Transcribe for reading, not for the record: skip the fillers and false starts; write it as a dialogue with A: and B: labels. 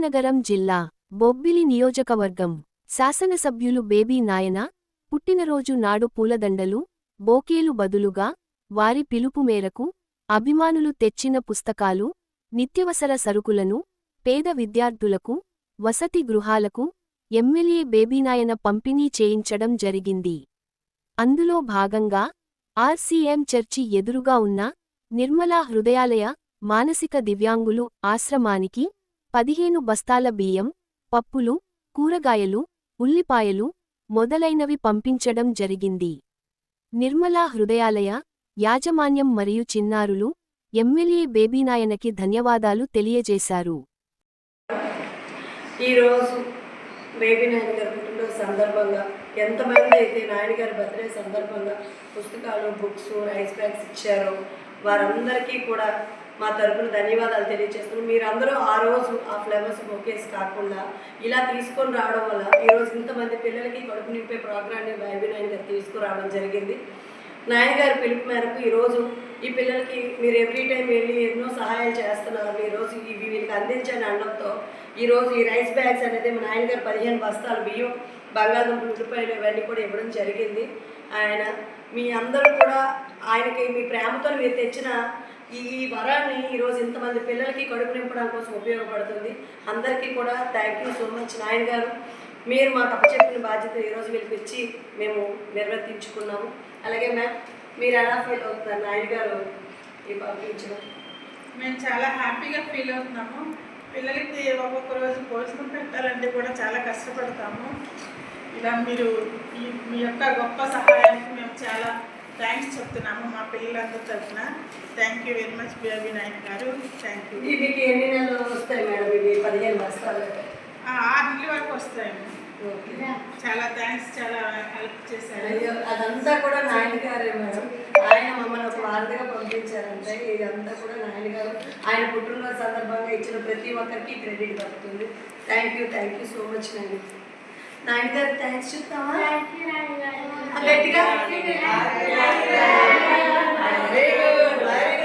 A: విజయనగరం జిల్లా బొబ్బిలి నియోజకవర్గం శాసనసభ్యులు బేబీ నాయన పుట్టినరోజు నాడు పూలదండలు బోకేలు బదులుగా వారి పిలుపు మేరకు అభిమానులు తెచ్చిన పుస్తకాలు నిత్యవసర సరుకులను పేద విద్యార్థులకు వసతి గృహాలకు ఎమ్మెల్యే బేబీనాయన పంపిణీ చేయించడం జరిగింది. అందులో భాగంగా ఆర్సీఎం చర్చి ఎదురుగా ఉన్న నిర్మలా హృదయాలయ మానసిక దివ్యాంగులు ఆశ్రమానికి 15 బస్తాల బియ్యం, పప్పులు, కూరగాయలు, ఉల్లిపాయలు మొదలైనవి పంపించడం జరిగింది. నిర్మలా హృదయాలయ యాజమాన్యం మరియు చిన్నారులు ఎమ్మెల్యే బేబీనాయనకి ధన్యవాదాలు తెలియజేశారు.
B: ఈరోజు బేబీనాయన గారి పుట్టినరోజు సందర్భంగా ఎంతమంది అయితే నాయన గారి బర్త్డే సందర్భంగా పుస్తకాలు, బుక్స్, రైస్ బ్యాగ్స్ ఇచ్చారో వారందరికీ కూడా మా తరపున ధన్యవాదాలు తెలియజేస్తున్నాం. మీరందరూ ఆ రోజు ఆ ఫ్లవర్స్ బొకేస్ కాకుండా ఇలా తీసుకొని రావడం వల్ల ఈరోజు ఇంతమంది పిల్లలకి కడుపు నింపే ప్రోగ్రామ్ని బేబీనాయన గారు తీసుకురావడం జరిగింది. నాయన గారి పిలుపు మేరకు ఈరోజు ఈ పిల్లలకి మీరు ఎవ్రీ టైం వెళ్ళి ఎన్నో సహాయాలు చేస్తున్నారు. ఈరోజు ఇవి వీళ్ళకి అందించని అనడంతో ఈరోజు ఈ రైస్ బ్యాగ్స్ అనేది మా నాయన గారు 15 బస్తాలు బియ్యం, బంగాళదుంపలు, ఉల్లిపాయలు ఇవన్నీ కూడా ఇవ్వడం జరిగింది. ఆయన మీ అందరూ కూడా ఆయనకి మీ ప్రేమతో మీరు తెచ్చిన ఈ వరాన్ని ఈరోజు ఇంతమంది పిల్లలకి కడుపు నింపడం కోసం ఉపయోగపడుతుంది. అందరికీ కూడా థ్యాంక్ యూ సో మచ్ నాయన గారు. మీరు మాకు అప్పచెప్పిన బాధ్యత ఈరోజు వీళ్ళకి ఇచ్చి మేము నిర్వర్తించుకున్నాము. అలాగే మ్యామ్, మీరు ఎలా ఫీల్ అవుతున్నారు నాయన గారు ఈ పంపించడం?
C: మేము చాలా హ్యాపీగా ఫీల్ అవుతున్నాము. పిల్లలకి ఒక్కొక్క రోజు భోజనం పెట్టాలంటే కూడా చాలా కష్టపడతాము. ఇలా మీరు మీ యొక్క గొప్ప సహాయానికి మేము చాలా థ్యాంక్స్ చెప్తున్నాము మా పిల్లలందరి తరఫున. Thank you very much Baby Nayana గారు. Thank you.
B: మీకు ఎన్ని నెలలు వస్తాయి మేడం ఇవి 15 బస్తాలు?
C: 6 నెలల వరకు వస్తాయండి. చాలా థ్యాంక్స్, చాలా హెల్ప్ చేశారు.
B: అదంతా కూడా నాయన గారే మేడం. ఆయన మమ్మల్ని ఒక వార్తగా పంపించారంటే ఇదంతా కూడా నాయన గారు ఆయన పుట్టినరోజు సందర్భంగా ఇచ్చిన ప్రతి ఒక్కరికి క్రెడిట్ దక్కుతుంది. థ్యాంక్ యూ సో మచ్ నాయన గారు. థ్యాంక్స్ చెప్తామా గట్టిగా? Very good, very good.